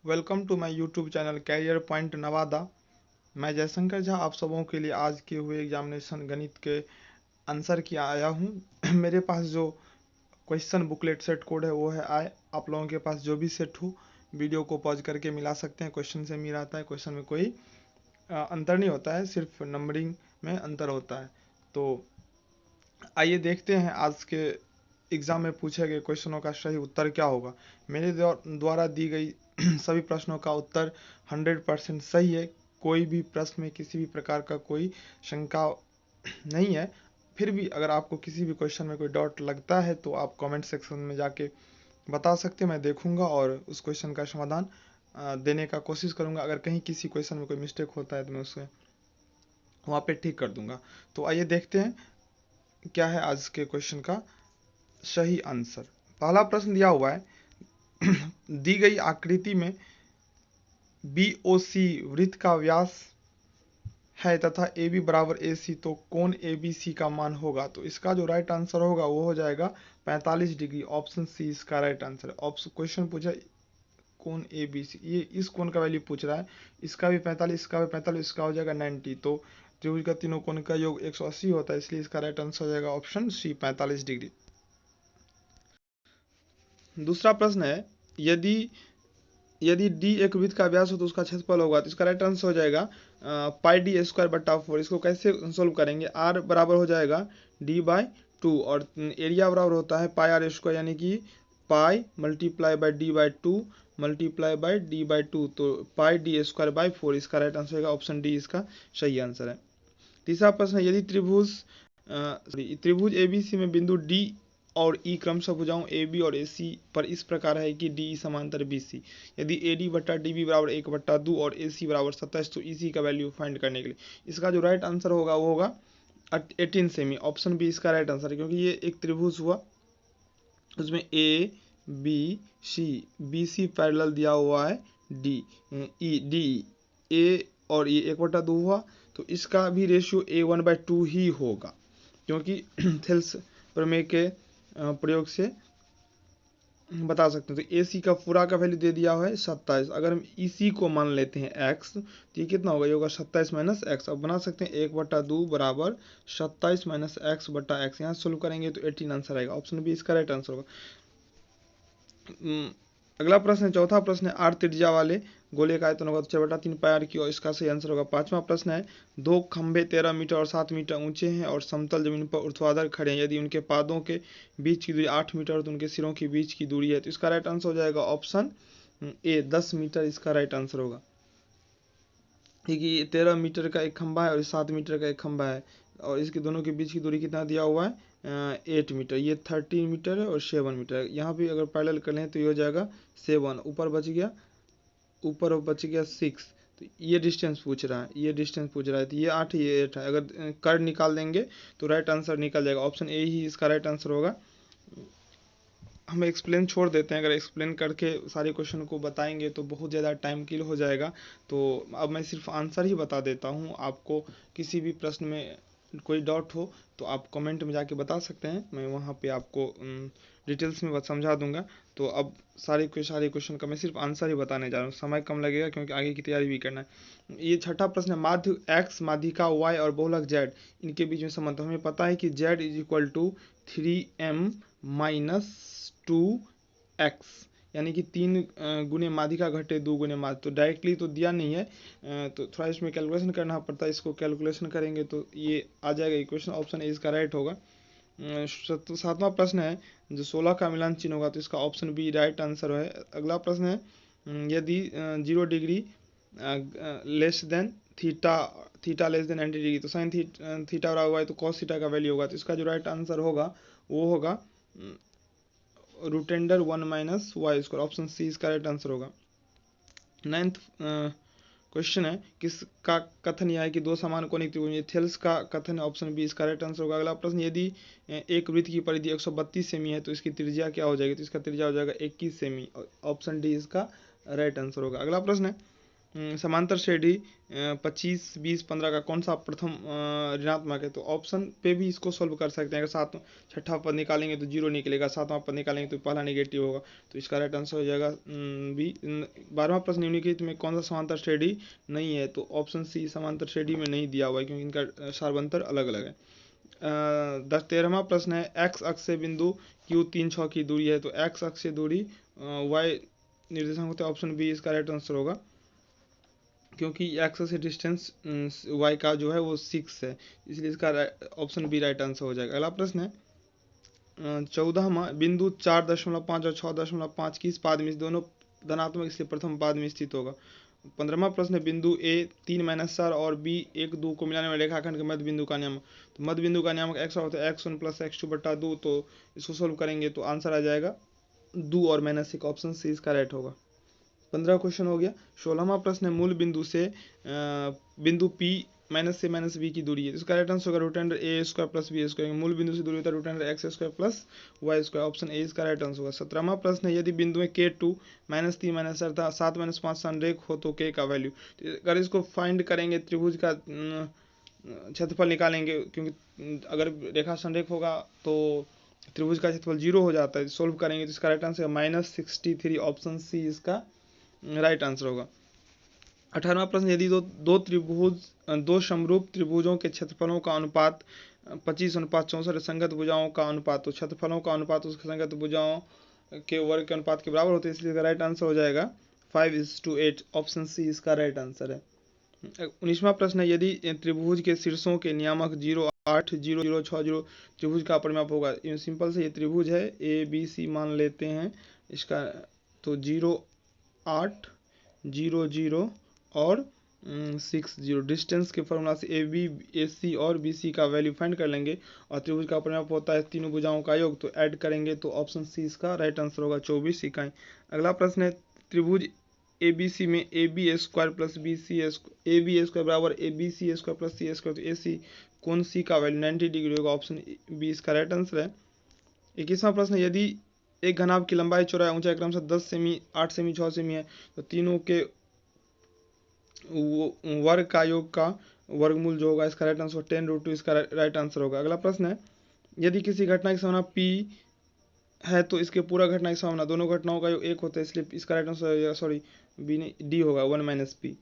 Welcome to my YouTube channel career point Nawada. मैं जयशंकर झा आप सबों के लिए आज के हुए एग्जामिनेशन गणित के आंसर की आया हूँ। मेरे पास जो क्वेश्चन बुकलेट सेट कोड है वो है आए। आप लोगों के पास जो भी सेट हो वीडियो को पॉज करके मिला सकते हैं। क्वेश्चन से मिल आता है, क्वेश्चन में कोई अंतर नहीं होता है, सिर्फ नंबरिंग में अंतर होता है। तो आइए देखते हैं आज के एग्जाम में पूछे गए क्वेश्चनों का सही उत्तर क्या होगा। मेरे द्वारा दी गई सभी प्रश्नों का उत्तर 100% सही है। कोई भी प्रश्न में किसी भी प्रकार का कोई शंका नहीं है। फिर भी अगर आपको किसी भी क्वेश्चन में कोई डाउट लगता है तो आप कमेंट सेक्शन में जाके बता सकते हैं। मैं देखूंगा और उस क्वेश्चन का समाधान देने का कोशिश करूंगा। अगर कहीं किसी क्वेश्चन में कोई मिस्टेक होता है तो मैं उसे वहाँ पे ठीक कर दूंगा। तो आइए देखते हैं क्या है आज के क्वेश्चन का सही आंसर। पहला प्रश्न दिया हुआ है दी गई आकृति में BOC वृत्त का व्यास है तथा AB बराबर AC, तो कोण ABC का मान होगा। तो इसका जो राइट आंसर होगा वो हो जाएगा 45 डिग्री। ऑप्शन सी इसका राइट आंसर है। ऑप्शन क्वेश्चन पूछा कोण ABC, ये इस कोण का वैल्यू पूछ रहा है। इसका भी 45, इसका भी 45, इसका हो जाएगा 90। तो त्रिभुज का तीनों कोण का योग 180 होता है, इसलिए इसका राइट आंसर हो जाएगा ऑप्शन सी 45 डिग्री। दूसरा प्रश्न है यदि यदि d एक वृत्त का व्यास हो तो उसका क्षेत्रफल होगा। तो इसका राइट आंसर हो जाएगा पाई डी स्क्वायर बटा 4। इसको कैसे सोल्व करेंगे? r बराबर हो जाएगा d/2 और एरिया बराबर होता है पाई r स्क्वायर, यानी कि पाई multiply by d/2 multiply by d/2। तो पाई डी स्क्वायर बाई 4 इसका राइट आंसर होगा ऑप्शन डी इसका सही आंसर है। तीसरा प्रश्न है यदि त्रिभुज ABC में बिंदु D और E क्रमशः भुजाओं AB और AC पर इस प्रकार है कि DE समांतर BC, यदि AD बटा DB बराबर 1/2 और AC बराबर 27, तो EC का वैल्यू फाइंड करने के लिए इसका जो राइट आंसर होगा वो होगा 18 सेमी। ऑप्शन बी इसका राइट आंसर है, क्योंकि ये एक त्रिभुज हुआ, उसमें ABC पैरेलल दिया हुआ है DE A और ये 1/2 हुआ, तो इसका भी रेशियो A1/2 ही होगा, क्योंकि थेल्स प्रमेय के प्रयोग से बता सकते हैं। तो AC का पूरा का वैल्यू दे दिया हुआ है 27। अगर हम EC को मान लेते हैं x, तो ये कितना होगा? ये होगा 27 माइनस एक्स। अब बना सकते हैं 1/2 बराबर 27 माइनस एक्स बटा एक्स। यहाँ सोल्व करेंगे तो 18 आंसर आएगा। ऑप्शन बी इसका राइट आंसर होगा। अगला प्रश्न है, चौथा प्रश्न है r त्रिज्या वाले गोले का आयतन होगा तो 6/3 पाई r की, और इसका सही आंसर होगा। पांचवा प्रश्न है, दो खंभे 13 मीटर और 7 मीटर ऊंचे हैं और समतल जमीन पर ऊर्ध्वाधर खड़े हैं। यदि उनके पादों के बीच की दूरी 8 मीटर तो उनके सिरों के बीच की दूरी है। तो इसका राइट आंसर हो जाएगा ऑप्शन ए 10 मीटर इसका राइट आंसर होगा। क्योंकि 13 मीटर का एक खंभा है और 7 मीटर का एक खंभा है, और इसके दोनों के बीच की दूरी कितना दिया हुआ है? 8 मीटर। ये 13 मीटर है और 7 मीटर है। यहाँ भी अगर पैरेलल कर लें तो ये हो जाएगा 7, ऊपर बच गया 6। तो ये डिस्टेंस पूछ रहा है, तो ये 8 ये 8 है। अगर कर निकाल देंगे तो राइट आंसर निकल जाएगा। ऑप्शन ए ही इसका राइट आंसर होगा। हम एक्सप्लेन छोड़ देते हैं, अगर एक्सप्लेन करके सारे क्वेश्चन को बताएंगे तो बहुत ज़्यादा टाइम किल हो जाएगा। तो अब मैं सिर्फ आंसर ही बता देता हूँ। आपको किसी भी प्रश्न में कोई डाउट हो तो आप कमेंट में जाके बता सकते हैं, मैं वहाँ पे आपको डिटेल्स में समझा दूंगा। तो अब सारे क्वेश्चन का मैं सिर्फ आंसर ही बताने जा रहा हूँ, समय कम लगेगा क्योंकि आगे की तैयारी भी करना है। ये छठा प्रश्न है, माध्य x माध्यिका y और बहुलक z इनके बीच में संबंध। हमें पता है कि z is equal to 3m minus 2x, यानी कि 3 गुने माध्यिका घटे 2 गुने माध्य। तो डायरेक्टली तो दिया नहीं है, तो थोड़ा इसमें कैलकुलेशन करना पड़ता है। इसको कैलकुलेशन करेंगे तो ये आ जाएगा इक्वेशन। ऑप्शन ए इसका राइट होगा। सातवां प्रश्न है, जो 16 का मिलान चिन्ह होगा तो इसका ऑप्शन बी राइट आंसर है। अगला प्रश्न है, यदि 0 degree less than theta less than 90 degree, तो साइन थीटा बराबर हुआ है तो कॉस थीटा का वैल्यू होगा। तो इसका जो राइट आंसर होगा वो होगा root under 1 minus y square. Option C इसका राइट आंसर होगा। 9th क्वेश्चन है, किसका कथन यह है कि दो समान कोणिक त्रिभुज, ये थेल्स का कथन है। ऑप्शन बी इसका राइट आंसर होगा। अगला प्रश्न, यदि एक वृत्त की परिधि 132 सेमी है तो इसकी त्रिज्या क्या हो जाएगी? तो इसका त्रिज्या हो जाएगा 21 सेमी। ऑप्शन डी इसका राइट आंसर होगा। अगला प्रश्न है, समांतर श्रेणी 25, 20, 15 का कौन सा प्रथम ऋणात्मक है? तो ऑप्शन पे भी इसको सोल्व कर सकते हैं। अगर छठा पद निकालेंगे तो 0 निकलेगा, सातवां पद निकालेंगे तो पहला नेगेटिव होगा, तो इसका राइट आंसर हो जाएगा बी। 12वां प्रश्न, निम्नलिखित में कौन सा समांतर श्रेणी नहीं है? तो ऑप्शन सी समांतर श्रेणी में नहीं दिया हुआ है, क्योंकि इनका सार्वंतर अलग अलग है। 13वां प्रश्न है, एक्स अक्ष से बिंदु क्यू 3, 6 की दूरी है, तो एक्स अक्ष से दूरी वाई निर्देशांक होता है, ऑप्शन बी इसका राइट आंसर होगा, क्योंकि एक्स से डिस्टेंस वाई का जो है वो 6 है, इसलिए इसका ऑप्शन बी राइट आंसर हो जाएगा। अगला प्रश्न है 14वां, बिंदु 4.5 और 6.5 किस पाद में, दोनों धनात्मक, इसलिए प्रथम पाद में स्थित होगा। 15वां प्रश्न है, बिंदु ए 3-4 और बी 1-2 को मिलाने में रेखाखंड के मध्य बिंदु का नियामक, तो मध्य बिंदु का नियामक x होता है x1 + x2/2, तो इसको सोल्व करेंगे तो आंसर आ जाएगा 2 और -1, ऑप्शन सी इसका राइट होगा। 15 क्वेश्चन हो गया। 16वां प्रश्न है, मूल बिंदु से बिंदु P -से -b की दूरी है, तो इसका राइट आंसर होगा √a² + b²। मूल बिंदु से दूरी होता है √x² + y², ऑप्शन ए इसका राइट आंसर होगा। 17वां प्रश्न है, यदि बिंदु में K2 -3 -4 था 7 -5 संरेख हो तो K का वैल्यू, तो अगर इसको फाइंड करेंगे, त्रिभुज का क्षेत्रफल निकालेंगे, क्योंकि अगर रेखा संरेख होगा तो त्रिभुज का क्षेत्रफल 0 हो जाता है, सोल्व करेंगे तो इसका राइट आंसर -63, ऑप्शन सी इसका राइट आंसर होगा। 18वां प्रश्न, यदि दो समरूप त्रिभुजों के क्षेत्रफलों का अनुपात 25:64 संगत भुजाओं का अनुपात, तो क्षेत्रफलों का अनुपात उसके संगत भुजाओं के वर्ग के अनुपात के बराबर होते हैं, इसलिए राइट आंसर हो जाएगा 5:8, ऑप्शन सी इसका राइट आंसर है। 19वां प्रश्न है, यदि त्रिभुज के शीर्षों के नियामक 0, 8, 0, 0, 6, 0 त्रिभुज का परिमाप होगा। सिंपल से ये त्रिभुज है, ए बी सी मान लेते हैं इसका, तो 0, 8, 0, 0 और 6, 0 डिस्टेंस के फॉर्मूला से ए बी, ए सी और बी सी का वैल्यू फाइंड कर लेंगे, और त्रिभुज का परिमाप होता है तीनों भुजाओं का योग, तो ऐड करेंगे तो ऑप्शन सी इसका राइट आंसर होगा, 24 इकाई। अगला प्रश्न है, त्रिभुज ए बी सी में A B square plus B C A B square बराबर A B C square plus C square, तो ए सी कौन सी का वैल्यू 90 डिग्री होगा, ऑप्शन बी इसका राइट आंसर है। 21वां प्रश्न, यदि एक घनाभ की लंबाई, चौड़ाई, ऊंचाई क्रमशः 10 सेमी, 8 सेमी, 6 सेमी है, तो तीनों के वर्ग का योग का वर्गमूल जो होगा, इसका राइट आंसर 10√2 इसका राइट आंसर होगा। अगला प्रश्न है, यदि किसी घटना की संभावना P है तो इसके पूरा घटना की संभावना, दोनों घटनाओं का योग 1 होता है, इसलिए इसका राइट आंसर, सॉरी बी नहीं, डी होगा 1 - p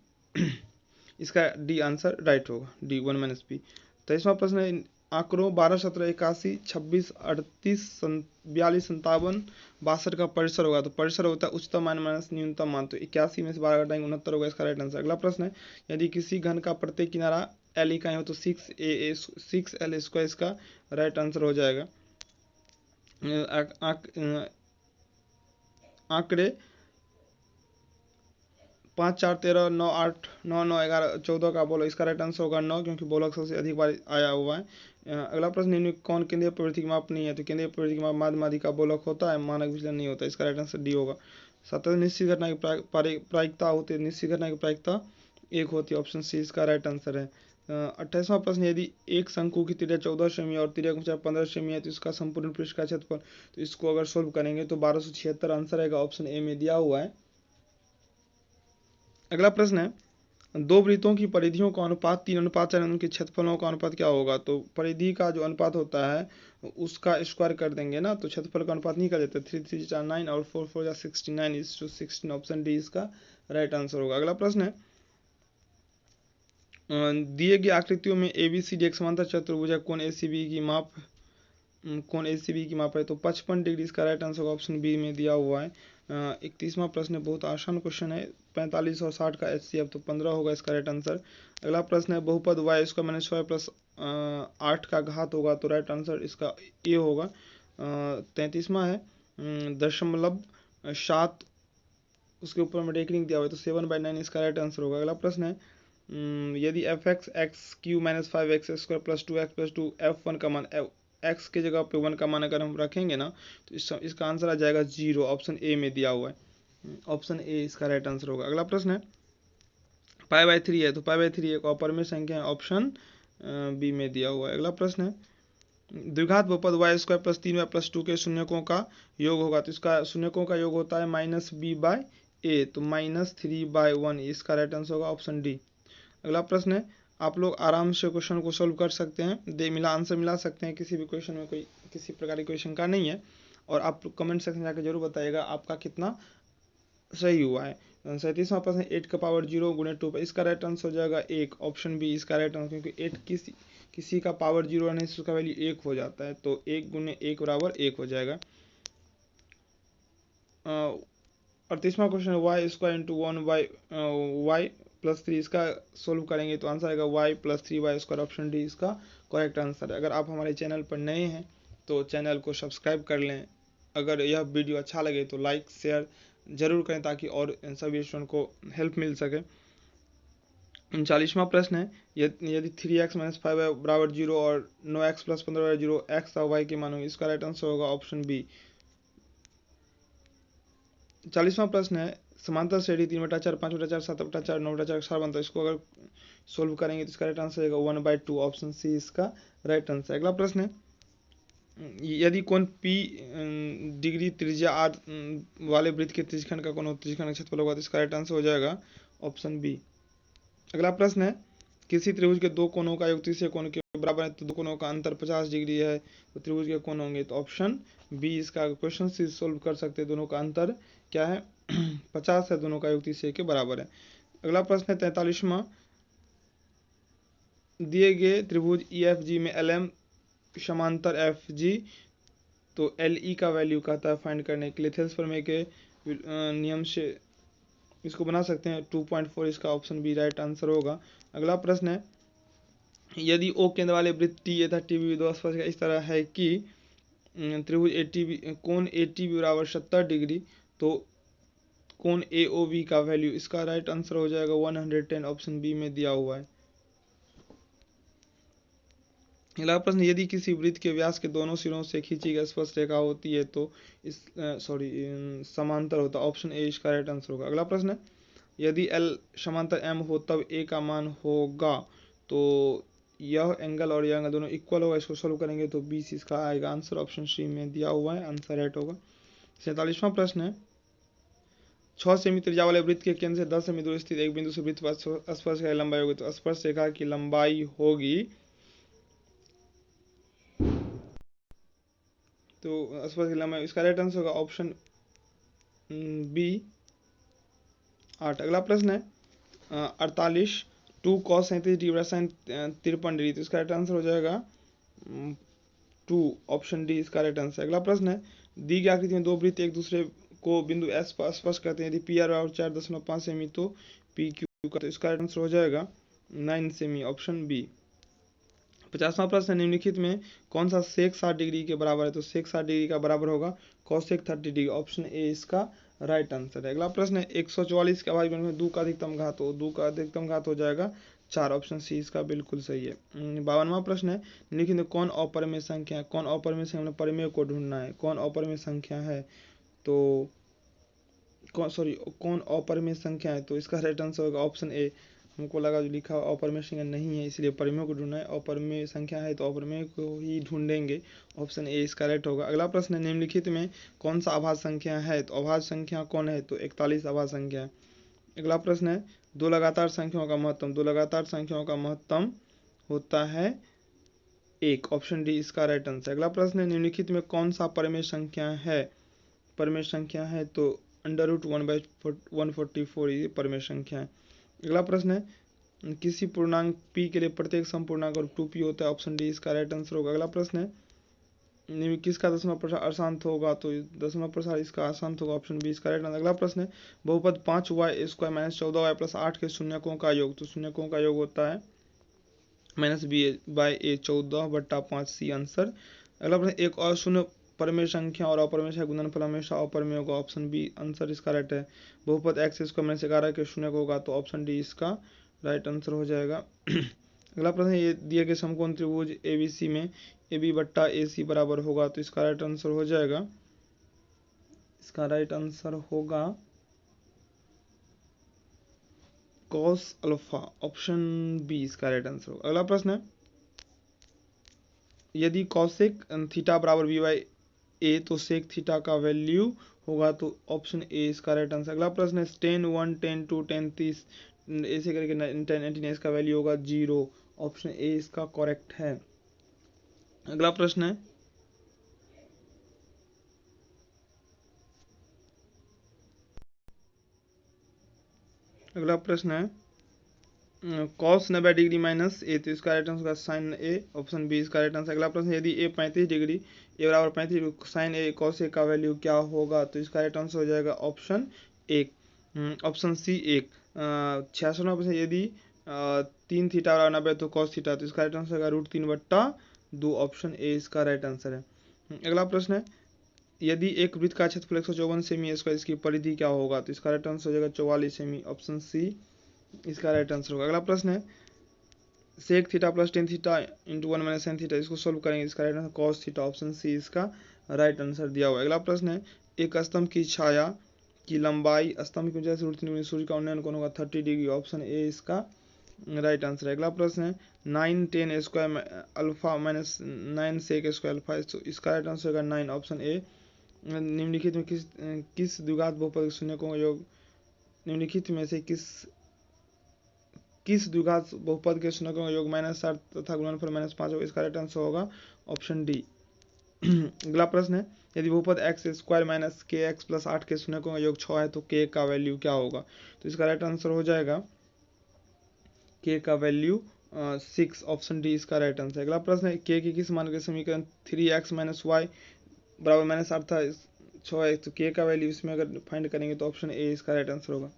इसका डी आंसर राइट होगा, डी 1 - p। 23वां प्रश्न है, आंकड़ों 12, 17, 81, 26, 38, 42, 57, 62 का परिसर होगा, तो परिसर होता है उच्चतम मान माइनस न्यूनतम मान, तो 81 में से 12 घटाएंगे 69 होगा, इसका राइट आंसर। अगला प्रश्न है, यदि किसी घन का प्रत्येक किनारा L इकाई हो तो 6L² इसका राइट आंसर हो जाएगा। आंकड़े 5, 4, 13, 9, 8, 9, 9, 11, 14 का बोलो, इसका राइट आंसर होगा 9, क्योंकि बोलक सबसे अधिक बार आया हुआ है। अगला प्रश्न, निम्न कौन केंद्रीय प्रवृत्ति की माप नहीं है? तो केंद्रीय प्रवृत्ति की माप माध्य माध्यिका का बोलक होता है, मानक विचलन नहीं होता, इसका राइट आंसर डी होगा। 17 निश्चित घटना की प्रायिकता होती है, निश्चित घटना की प्रायिकता 1 होती है, ऑप्शन सी इसका राइट आंसर है। 28वां प्रश्न, यदि एक शंकु की त्रिज्या 14 सेमी और त्रिज्या की ऊंचाई 15 सेमी है, तो इसका संपूर्ण पृष्ठ का क्षेत्रफल, तो इसको अगर सोल्व करेंगे तो 1276 आंसर आएगा, ऑप्शन ए में दिया हुआ है। अगला प्रश्न है, दो वृत्तों की परिधियों का अनुपात 3:4, उनके क्षेत्रफलों का अनुपात क्या होगा? तो परिधि का जो अनुपात होता है उसका स्क्वायर कर देंगे ना, तो क्षेत्रफल का अनुपात नहीं कर देते, 3, 3, 4, 9 और 4, 4, 69, ऑप्शन डी इसका राइट आंसर होगा। अगला प्रश्न है, दिए गए आकृतियों में ABCD एक समांतर चतुर्भुज है, कोण ACB की माप है, तो 55 डिग्री इसका राइट आंसर होगा, ऑप्शन बी में दिया हुआ है। 31वां प्रश्न बहुत आसान क्वेश्चन है, 45 और 60 का HCF, तो 15 होगा इसका राइट आंसर। अगला प्रश्न है, बहुपद y² - 6y + 8 का घात होगा, तो राइट आंसर इसका ए होगा। 33वां है, 0.7 उसके ऊपर में रेकरिंग दिया हुआ है, तो 7/9 इसका राइट आंसर होगा। अगला प्रश्न है, यदि fx x³ - 5x² + 2x + 2 f1 का मान, x के जगह पे 1 का मान अगर हम रखेंगे ना, तो इसका आंसर आ जाएगा 0, ऑप्शन ए में दिया हुआ है, ऑप्शन ए इसका राइट आंसर होगा। अगला प्रश्न है, π/3 है, तो π/3 एक अपरिमेय संख्या है, ऑप्शन बी में दिया हुआ है। अगला प्रश्न है, द्विघात बहुपद y² + 3y + 2 के शून्यकों का योग होगा, तो इसका शून्यकों का योग होता है -b/a ए तो -3/1 इसका राइट आंसर होगा ऑप्शन डी। अगला प्रश्न है, आप लोग आराम से क्वेश्चन को सोल्व कर सकते हैं, आंसर मिला सकते हैं, किसी भी क्वेश्चन में कोई किसी प्रकार की क्वेश्चन का नहीं है। और आप कमेंट सेक्शन में जाकर जरूर बताइएगा आपका कितना सही हुआ है। 37वां प्रश्न, 8 का पावर 0 गुणे 2 पर, इसका राइट आंसर हो जाएगा 1, ऑप्शन बी इसका राइट आंसर, क्योंकि 8 किसी का पावर 0 रहने से उसका वैल्यू 1 हो जाता है, तो 1 गुणे 1 बराबर 1 हो जाएगा। 38वां question, Y square into 1/y+3, इसका सोल्व करेंगे तो आंसर आएगा y+3y², ऑप्शन डी इसका करेक्ट आंसर है। अगर आप हमारे चैनल पर नए हैं तो चैनल को सब्सक्राइब कर लें। अगर यह वीडियो अच्छा लगे तो लाइक शेयर जरूर करें ताकि और सभी स्टूडेंट को हेल्प मिल सके। 39वां प्रश्न है, यदि 3x - 5y बराबर 0 और 9x + 15 बराबर 0 x और y के मान होंगे, इसका राइट आंसर होगा ऑप्शन बी। 40वां प्रश्न है, समांतर श्रेणी 3/4 5/4 7/4 9/4 4 बनता है, इसको अगर सोल्व करेंगे तो इसका राइट आंसर होगा 1/2, ऑप्शन सी इसका राइट आंसर। अगला प्रश्न है, यदि कोण P डिग्री त्रिज्या r वाले वृत्त के त्रिज्यखंड का कोण त्रिज्यखंड का क्षेत्रफल होगा, तो इसका राइट आंसर हो जाएगा ऑप्शन बी। अगला प्रश्न है, किसी त्रिभुज के दो कोणों का योग तीसरे कोण के बराबर है, तो दो कोणों का अंतर 50 डिग्री है, तो त्रिभुज के कोण होंगे, तो ऑप्शन बी इसका क्वेश्चन से सोल्व कर सकते हैं। दोनों का अंतर क्या है 50 है, दोनों का योग तीसरे के बराबर है। अगला प्रश्न है 43वां, दिए गए त्रिभुज EFG में LM समांतर FG, तो LE का वैल्यू कहता है फाइंड करने के लिए। थेल्स प्रमेय के नियम से इसको बना सकते हैं 2.4, इसका ऑप्शन बी राइट आंसर होगा। अगला प्रश्न है, यदि O केंद्र वाले वृत्त T तथा TB दो स्पर्श इस तरह है कि त्रिभुज ATB कोण ATB बराबर 70 डिग्री, तो कोण AOB का वैल्यू, इसका राइट आंसर हो जाएगा 110, ऑप्शन बी में दिया हुआ है। अगला प्रश्न, यदि किसी वृत्त के व्यास के दोनों सिरों से खींची गई स्पर्श रेखा होती है तो समांतर होता है, ऑप्शन ए इसका राइट आंसर होगा। अगला प्रश्न है, यदि L समांतर M हो तब A का मान होगा, तो यह एंगल और यह एंगल दोनों इक्वल होगा, इसको सोल्व करेंगे तो 20 इसका आएगा आंसर, ऑप्शन सी में दिया हुआ है, आंसर राइट होगा। 47वां प्रश्न है, 6 सेमी त्रिज्या वाले वृत्त के केंद्र से 10 सेमी दूर स्थित एक बिंदु से वृत्त पर स्पर्श रेखा की लंबाई होगी, तो स्पर्श रेखा की लंबाई होगी, तो स्पर्श की लंबाई, इसका राइट आंसर होगा ऑप्शन बी 8। अगला प्रश्न है 48, 2 cos 37 डिग्री sin 53 डिग्री, तो इसका राइट आंसर हो जाएगा 2, ऑप्शन डी इसका राइट आंसर। अगला प्रश्न है, दी गई आकृति में दो वृत्त एक दूसरे को बिंदु S पर स्पर्श करते हैं, यदि PR बराबर 4.5 सेमी तो PQ का, तो इसका राइट आंसर हो जाएगा 9 सेमी, ऑप्शन बी। 50वां प्रश्न, निम्नलिखित में कौन सा सेक 60 डिग्री के बराबर है, तो सेक 60 डिग्री का बराबर होगा कोसेक 30 डिग्री, ऑप्शन ए इसका राइट आंसर है। अगला प्रश्न है, 144 के अभाज्य में 2 का अधिकतम घात हो, 2 का अधिकतम घात हो जाएगा 4, ऑप्शन सी इसका बिल्कुल सही है। 52वां प्रश्न है, निम्नलिखित में कौन अपरिमेय संख्या है, कौन अपरिमेय संख्या, हमने परिमेय को ढूंढना है, कौन अपरिमेय संख्या है, तो कौन अपरिमेय संख्या है, तो इसका राइट आंसर होगा ऑप्शन ए। हमको लगा जो लिखा अपरिमेय संख्या नहीं है, इसलिए परिमेय को ढूंढना है, अपरिमेय संख्या है तो अपरिमेय को ही ढूंढेंगे, ऑप्शन ए इसका राइट होगा। अगला प्रश्न है, निम्नलिखित में कौन सा अभाज्य संख्या है, तो अभाज्य संख्या कौन है, तो 41 अभाज्य संख्या है। अगला प्रश्न है, दो लगातार संख्याओं का महत्तम, दो लगातार संख्याओं का महत्तम होता है 1, ऑप्शन डी इसका राइट आंसर। अगला प्रश्न है, निम्नलिखित में कौन सा परिमेय संख्या है, परिमेय संख्या है तो √1/144 ये परिमेय संख्या है। अगला प्रश्न है, किसी पूर्णांक p के लिए प्रत्येक समपूर्णांक और 2p होता है, ऑप्शन डी इसका राइट आंसर होगा। अगला प्रश्न है, किसका दशमलव प्रसार अशांत होगा, तो दशमलव प्रसार इसका अशांत होगा, ऑप्शन बी इसका राइट आंसर। अगला प्रश्न है, बहुपद 5y² - 14y + 8 के शून्यकों का योग, तो शून्यकों का योग होता है -b/a 14/5, सी आंसर। अगला प्रश्न, एक और शून्य परिमेय संख्या और अपरिमेय संख्या गुणनफल हमेशा अपरिमेय होगा, ऑप्शन बी आंसर इसका राइट है। बहुपद x² - 11 के शून्य होगा, तो ऑप्शन डी इसका राइट आंसर हो जाएगा। अगला प्रश्न, ये दिए गए समकोण त्रिभुज ABC में AB/AC बराबर होगा, तो इसका राइट आंसर हो जाएगा, इसका राइट आंसर होगा cos अल्फा, ऑप्शन बी इसका राइट आंसर होगा। अगला प्रश्न है, यदि cosec थीटा बराबर b/a तो sec थीटा का वैल्यू होगा तो ऑप्शन ए इसका राइट आंसर। अगला प्रश्न है 10 1 10 2 10 30 ऐसे करके 10 19 इसका वैल्यू होगा 0, ऑप्शन ए इसका करेक्ट है। अगला प्रश्न है cos 90 डिग्री माइनस ए, तो इसका राइट आंसर होगा साइन ए, ऑप्शन बी इसका राइट आंसर। अगला प्रश्न यदि ए 35 डिग्री, ए बराबर 35 degree sine A cos A का वैल्यू क्या होगा, तो इसका राइट आंसर हो जाएगा ऑप्शन एक, ऑप्शन सी एक। 66% यदि 3 थीटा बराबर 90 तो कॉस थीटा, तो इसका राइट आंसर होगा √3/2, ऑप्शन ए इसका राइट आंसर है। अगला प्रश्न है यदि एक वृत्त का क्षेत्रफल 154 सेमी स्क्वायर, इसकी परिधि क्या होगा, तो इसका राइट आंसर हो जाएगा 44 सेमी, ऑप्शन सी इसका राइट आंसर होगा। अगला प्रश्न है sec theta plus tan theta into 1 minus sine theta, इसको सोल्व करेंगे, इसका right answer cos theta, option C इसका राइट आंसर दिया हुआ है। अगला प्रश्न है एक स्तंभ की छाया की लंबाई स्तंभ की ऊंचाई से √3 सूर्य का उन्नयन कोण होगा 30 डिग्री, ऑप्शन ए इसका राइट आंसर है। अगला प्रश्न है 9 10 square alpha minus 9 sec square alpha, तो इसका राइट आंसर होगा 9, ऑप्शन ए। निम्नलिखित में किस द्विघात बहुपद शून्य को योग, निम्नलिखित में से किस द्विघात बहुपद के शून्यकों का योग -7 तथा गुणनफल -5 होगा, इसका राइट आंसर होगा ऑप्शन डी। अगला प्रश्न है यदि बहुपद एक्स स्क्वायर माइनस के एक्स प्लस 8 के शून्यकों का योग 6 है तो के का वैल्यू क्या होगा, तो इसका राइट आंसर हो जाएगा के का वैल्यू 6, ऑप्शन डी इसका राइट आंसर। अगला प्रश्न है के की किस मान के समीकरण 3x - y बराबर -8 था 6 है, तो के का वैल्यू इसमें अगर फाइंड करेंगे तो ऑप्शन ए इसका राइट आंसर होगा।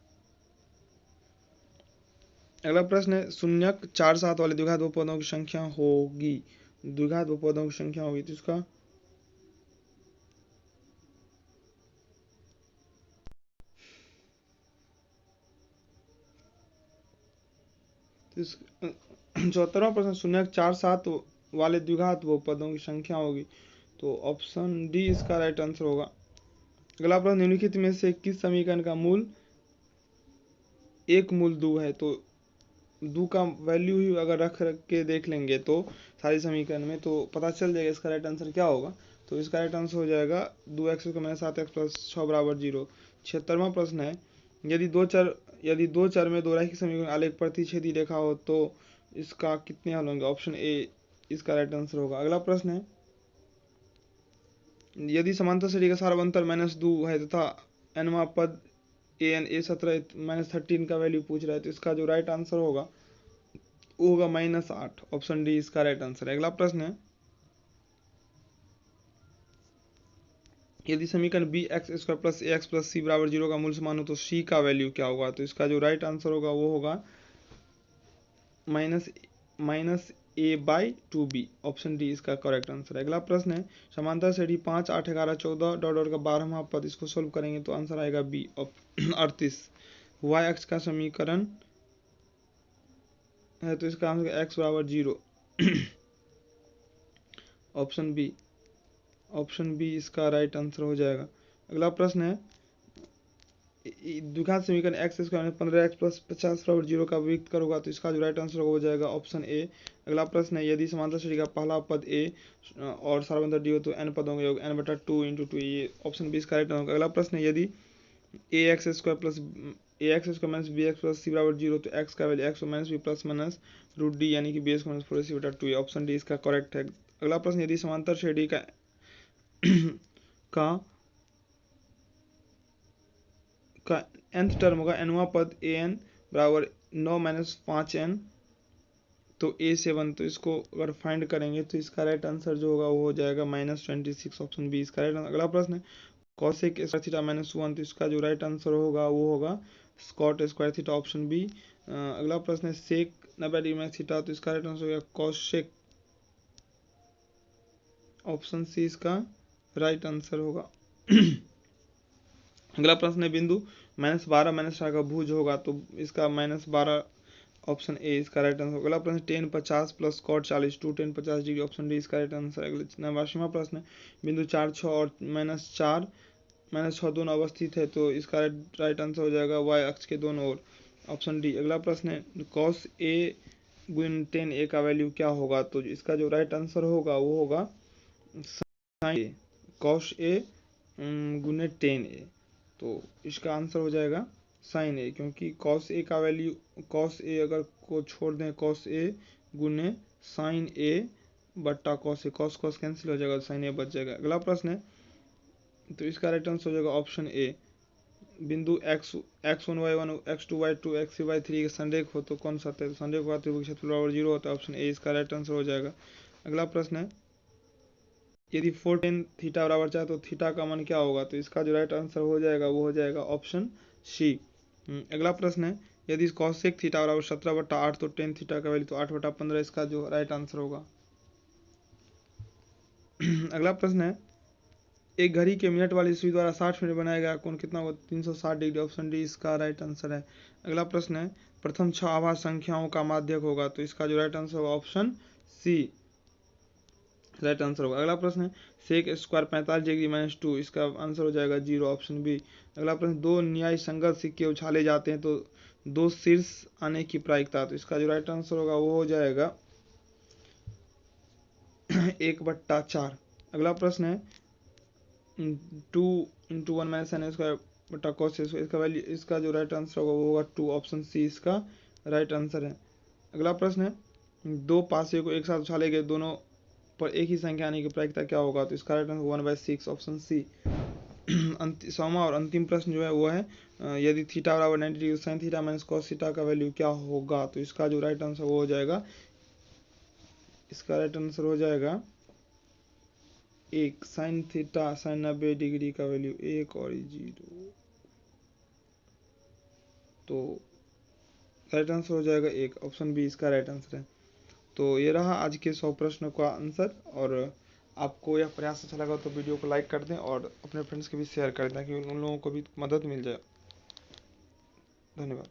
अगला प्रश्न है शून्यक 4 7 वाले द्विघात बहुपदों की संख्या होगी, द्विघात बहुपदों की संख्या होगी, तो इसका चौहत्तरवां प्रश्न शून्यक 4 7 वाले द्विघात बहुपदों की संख्या होगी, तो ऑप्शन डी इसका राइट आंसर होगा। अगला प्रश्न निम्नलिखित में से किस समीकरण का मूल एक मूल दो है, तो दो का वैल्यू ही अगर रख के देख लेंगे तो सारी समीकरण में तो पता चल जाएगा इसका राइट आंसर क्या होगा, तो इसका राइट आंसर हो जाएगा 2x - 7x + 6 = 0। 76वां प्रश्न है यदि दो चर में दो रैखिक समीकरण आलेख प्रतिच्छेदी रेखा हो तो इसका कितने हल होंगे, ऑप्शन ए इसका राइट आंसर होगा। अगला प्रश्न है यदि समांतर श्रेणी का सारवंतर -2 है तथा nवां पद a17 -13 का वैल्यू पूछ रहा है, तो इसका जो राइट आंसर होगा वो होगा -8, ऑप्शन डी इसका राइट आंसर है। अगला प्रश्न है यदि समीकरण bx² + ax + c = 0 का मूल समान हो तो c का वैल्यू क्या होगा, तो इसका जो राइट आंसर होगा वो होगा -a/2b, ऑप्शन डी इसका करेक्ट आंसर है। अगला प्रश्न है समांतर श्रेणी 5 8 11 14 डॉट का 12वां पद, इसको सोल्व करेंगे तो आंसर आएगा बी 38। y अक्ष का समीकरण है तो इसका आंसर x = 0, ऑप्शन बी इसका राइट आंसर हो जाएगा। अगला प्रश्न है द्विघात समीकरण x² - 15x + 50 = 0 का विकल्प करोगा, तो इसका जो राइट आंसर हो जाएगा ऑप्शन ए। अगला प्रश्न है यदि समांतर श्रेणी का पहला पद a और सारवंतर d हो तो n पदों का योग n/2 × 2, ये ऑप्शन बी इसका राइट आंसर। अगला प्रश्न है यदि ax² - bx + c = 0 तो x का वैल्यू x - b + √d यानी कि bx - 4ac/2, ऑप्शन डी इसका करेक्ट है। अगला प्रश्न यदि समांतर श्रेणी का nth टर्म होगा nवां पद an बराबर 9 - 5n तो a7, तो इसको अगर फाइंड करेंगे तो इसका राइट आंसर जो होगा वो हो जाएगा -26, ऑप्शन बी इसका राइट आंसर। अगला प्रश्न है cosec स्क्वायर थीटा -1, तो इसका जो राइट आंसर होगा वो होगा cot square theta, option B. अगला प्रश्न है सेक 90 डिग्री थीटा, तो इसका राइट आंसर होगा cosec, ऑप्शन सी इसका राइट आंसर होगा। अगला प्रश्न है बिंदु -12 -4 का भुज होगा, तो इसका -12, ऑप्शन ए इसका राइट आंसर। अगला प्रश्न 10 50 + cot 40 2 10 50 डिग्री, ऑप्शन डी इसका राइट आंसर। अगले 89वां प्रश्न है बिंदु 4 6 और -4 -6 दोनों अवस्थित है, तो इसका राइट आंसर हो जाएगा y अक्ष के दोनों ओर, ऑप्शन डी। अगला प्रश्न है cos a × 10a का वैल्यू क्या होगा, तो इसका जो राइट आंसर होगा वो होगा sin a, cos a गुने टेन ए। तो इसका आंसर हो जाएगा साइन ए, क्योंकि कॉस ए का वैल्यू, कॉस ए अगर को छोड़ दें, कॉस ए गुने साइन ए बट्टा cos A, cos cos cancel हो जाएगा, साइन ए बच जाएगा। अगला प्रश्न है, तो इसका राइट आंसर हो जाएगा ऑप्शन ए। बिंदु x1 y1 x2 y2 x3 y3 के संरेख हो तो कौन सा है? संरेख हुआ त्रिभुज क्षेत्रफल बराबर 0 होता है, ऑप्शन ए इसका राइट आंसर हो जाएगा। अगला प्रश्न है, यदि 4 tan थीटा बराबर चाहे तो थीटा का मान क्या होगा? तो इसका जो राइट आंसर हो जाएगा वो हो जाएगा ऑप्शन सी। अगला प्रश्न है, यदि कॉसेक थीटा बराबर 17/8 तो टेन थीटा का वैल्यू तो 8/15 इसका जो राइट आंसर होगा। अगला प्रश्न है, एक घड़ी के मिनट वाली सुई द्वारा 60 मिनट बनाया गया कोण कितना होगा? 360 डिग्री, ऑप्शन डी इसका राइट आंसर है। अगला प्रश्न है, प्रथम 6 आभाज्य संख्याओं का माध्यक होगा, तो इसका जो राइट आंसर होगा ऑप्शन सी राइट आंसर होगा। अगला प्रश्न है, सेक स्क्वायर 45 डिग्री -2 इसका आंसर हो जाएगा 0, ऑप्शन बी। अगला प्रश्न, दो न्याय संगत सिक्के उछाले जाते हैं तो दो शीर्ष आने की प्रायिकता, तो इसका जो राइट आंसर होगा वो हो जाएगा 1/4। अगला प्रश्न है, 2 × 1 - n स्क्वायर बटा cos इसका वैल्यू, इसका जो राइट आंसर होगा वो होगा 2, ऑप्शन सी इसका राइट आंसर है। अगला प्रश्न है, दो पासे को एक साथ उछाले गए, दोनों पर एक ही संख्या आने की प्रायिकता क्या होगा? तो इसका राइट आंसर 1/6, ऑप्शन सी। सौमा और अंतिम प्रश्न जो है वो है, यदि थीटा बराबर 90 degree sine theta minus cos theta का वैल्यू क्या होगा? तो इसका जो राइट आंसर वो हो जाएगा, इसका राइट आंसर हो जाएगा 1, साइन थीटा साइन 90 डिग्री का वैल्यू 1 और 0, तो राइट आंसर हो जाएगा 1, ऑप्शन बी इसका राइट आंसर है। तो ये रहा आज के 100 प्रश्नों का आंसर, और आपको यह प्रयास अच्छा लगा तो वीडियो को लाइक कर दें और अपने फ्रेंड्स के भी शेयर कर दें ताकि उन लोगों को भी मदद मिल जाए। धन्यवाद।